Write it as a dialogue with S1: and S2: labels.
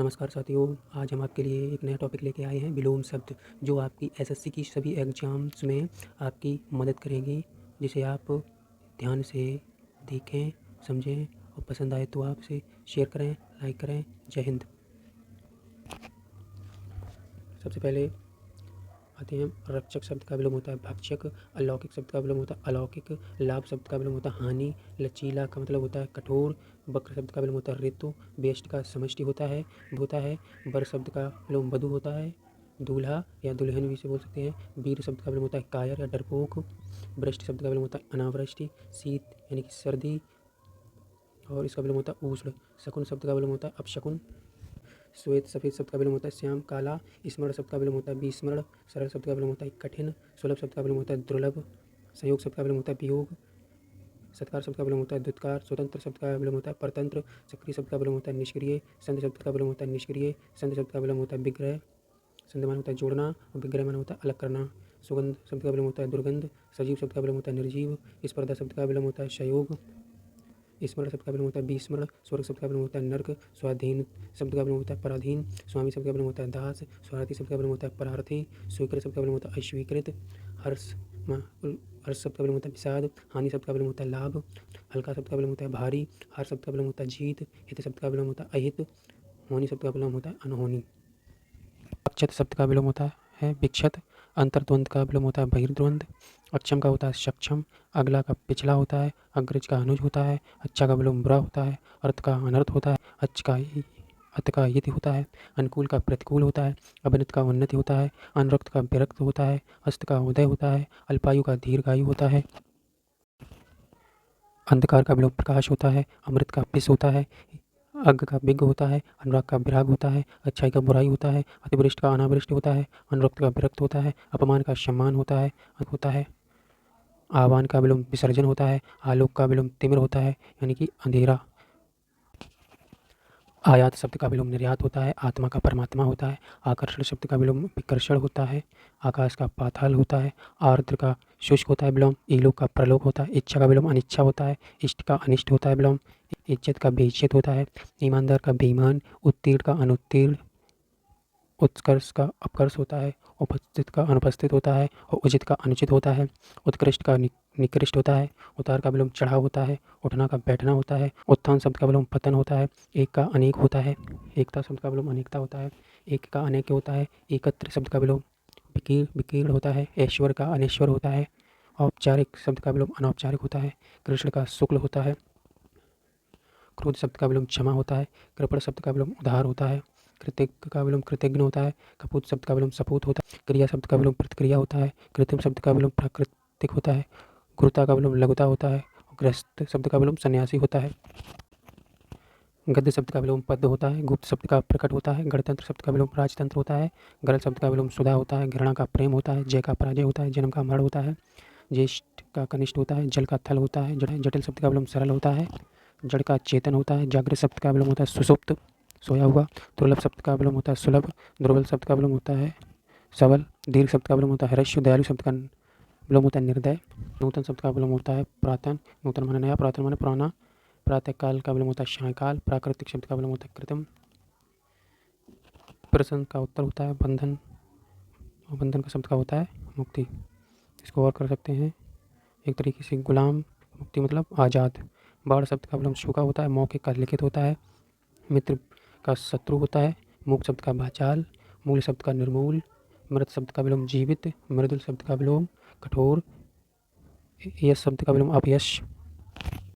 S1: नमस्कार साथियों, आज हम आपके लिए एक नया टॉपिक लेके आए हैं विलोम शब्द, जो आपकी एसएससी की सभी एग्ज़ाम्स में आपकी मदद करेंगी, जिसे आप ध्यान से देखें, समझें और पसंद आए तो आप इसे शेयर करें, लाइक करें। जय हिंद। सबसे पहले आते हैं, रक्षक शब्द का विलोम होता है भक्षक, अलौकिक शब्द का विलोम होता है अलौकिक, लाभ शब्द का विलोम होता है हानि, लचीला का मतलब होता है कठोर, वक्र शब्द का विलोम होता है ऋतु, व्यष्टि का समष्टि होता है, वर शब्द का विलोम वधु होता है, दूल्हा या दुल्हन भी इसे बोल सकते हैं, वीर शब्द का विलोम होता है कायर या डरपोक, वृष्टि शब्द का विलोम होता है अनावृष्टि, शीत यानी कि सर्दी और इसका विलोम होता है उष्ण, शकुन शब्द का विलोम होता है अपशकुन, श्वेत सफ़ेद शब्द का विलोम होता है श्याम काला, स्मरण शब्द का विलोम होता है विस्मरण, सरल शब्द का विलोम होता है कठिन, सुलभ शब्द का विलोम होता है दुर्लभ, संयोग शब्द का विलोम होता है वियोग, सत्कार शब्द का विलोम होता है दुत्कार, स्वतंत्र शब्द का विलोम होता है परतंत्र, सक्रिय शब्द का विलोम होता है निष्क्रिय, संध शब्द का विलोम होता है निष्क्रिय, संध शब्द का विलोम होता है विग्रह, संध मान होता है जोड़ना और विग्रह मान होता है अलग करना, सुगंध शब्द का विलोम होता है दुर्गंध, सजीव शब्द का विलोम होता है निर्जीव, स्पर्धा शब्द का विलोम होता है संयोग, स्मरण शब्द का विलोम होता है विस्मरण, स्वर्ग शब्द का विलोम होता है नर्क, स्वाधीन शब्द का विलोम होता है पराधीन, स्वामी शब्द का विलोम होता है दास, स्वार्थी शब्द का विलोम होता है परार्थी, स्वीकृत शब्द का विलोम होता है अस्वीकृत, हर्ष हर्ष शब्द का विलोम होता है विषाद, हानि शब्द का विलोम होता है लाभ, हल्का शब्द का विलोम होता है भारी, हर शब्द का विलोम होता है जीत, हित शब्द का विलोम होता है अहित, होनी शब्द का विलोम होता है अनहोनी। अक्षत शब्द का विलोम होता है विक्षत, अंतर्द्वंद का विलोम होता है बहिर्द्वंद, अक्षम का होता है सक्षम, अगला का पिछला होता है, अग्रज का अनुज होता है, अच्छा का विलोम बुरा होता है, अर्थ का अनर्थ होता है, अत का यति होता है, अनुकूल का प्रतिकूल होता है, अवनित का उन्नति होता है, अनुरक्त का विरक्त होता है, अस्त का उदय होता है, अल्पायु का दीर्घायु होता है, अंधकार का विलोम प्रकाश होता है, अमृत का पिस होता है, अग्ग का बिग होता है, अनुराग का विराग होता है, अच्छाई का बुराई होता है, अतिवृष्ट का अनावृष्टि होता है, अनुरक्त का विरक्त होता है, अपमान का सम्मान होता है, आह्वान का विलोम विसर्जन होता है, आलोक का विलोम तिमिर होता है यानी कि अंधेरा, आयात शब्द का विलोम निर्यात होता है, आत्मा का परमात्मा होता है, आकर्षण शब्द का विलोम विकर्षण होता है, आकाश का पाताल होता है, आर्द्र का शुष्क होता है विलोम, इलोक का प्रलोभ होता है, इच्छा का विलोम अनिच्छा होता है, इष्ट का अनिष्ट होता है विलोम, इज्जत का बेइज्जत होता है, ईमानदार का बेईमान, उत्तीर्ण का अनुत्तीर्ण, उत्कर्ष का अपकर्ष होता है, उपस्थित का अनुपस्थित होता है और उचित का अनुचित होता है, उत्कृष्ट का निकृष्ट होता है, उतार का विलोम चढ़ाव होता है, उठना का बैठना होता है, उत्थान शब्द का विलोम पतन होता है, एक का अनेक होता है, एकता शब्द का विलोम अनेकता होता है, एक का अनेक होता है, एकत्र शब्द का विलोम विकीर्ण होता है, ऐश्वर का अनेश्वर होता है, औपचारिक शब्द का विलोम अनौपचारिक होता है, कृष्ण का शुक्ल होता है, क्रोध शब्द का विलोम क्षमा होता है, कृपण शब्द का विलोम उधार होता है, कृतज्ञ का विलोम कृतज्ञ होता है, कपूत शब्द का विलोम सपूत होता है, क्रिया शब्द का विलोम प्रतिक्रिया होता है, कृत्रिम शब्द का विलोम प्राकृतिक होता है, गुरुता का विलोम लघुता होता है, गृहस्थ शब्द का विलोम सन्यासी होता है, गद्य शब्द का विलोम पद्य होता है, गुप्त शब्द का प्रकट होता है, गणतंत्र शब्द का विलोम राजतंत्र होता है, गरल शब्द का विलोम सुधा होता है, घृणा का प्रेम होता है, जय का पराजय होता है, जन्म का मरण होता है, ज्येष्ठ का कनिष्ठ होता है, जल का थल होता है, जटिल शब्द का विलोम सरल होता है, जड़ का चेतन होता है, जागृत शब्द का विलोम होता है सुषुप्त सोया हुआ, दुर्लभ शब्द का विलोम होता है सुलभ, दुर्बल शब्द का विलोम होता है सबल, दीर्घ शब्द का विलोम होता है ह्रस्व, दयालु शब्द का विलोम होता है निर्दय, नूतन शब्द का विलोम होता है पुरातन, नूतन माने नया, पुरातन माने पुराना, प्रातःकाल का विलोम होता है सायकाल, प्राकृतिक शब्द का विलोम होता है कृत्रिम, प्रश्न का उत्तर होता है बंधन, और बंधन का शब्द का होता है मुक्ति। इसको और कर सकते हैं एक तरीके से, गुलाम मुक्ति मतलब आज़ाद, बाढ़ शब्द का विलोम सूखा होता है, मौखिक का लिखित होता है, मित्र का शत्रु होता है, मूक शब्द का भाचाल, मूल शब्द का निर्मूल, मृत शब्द का विलोम जीवित, मृदुल शब्द का विलोम कठोर, यश शब्द का विलोम अपयश,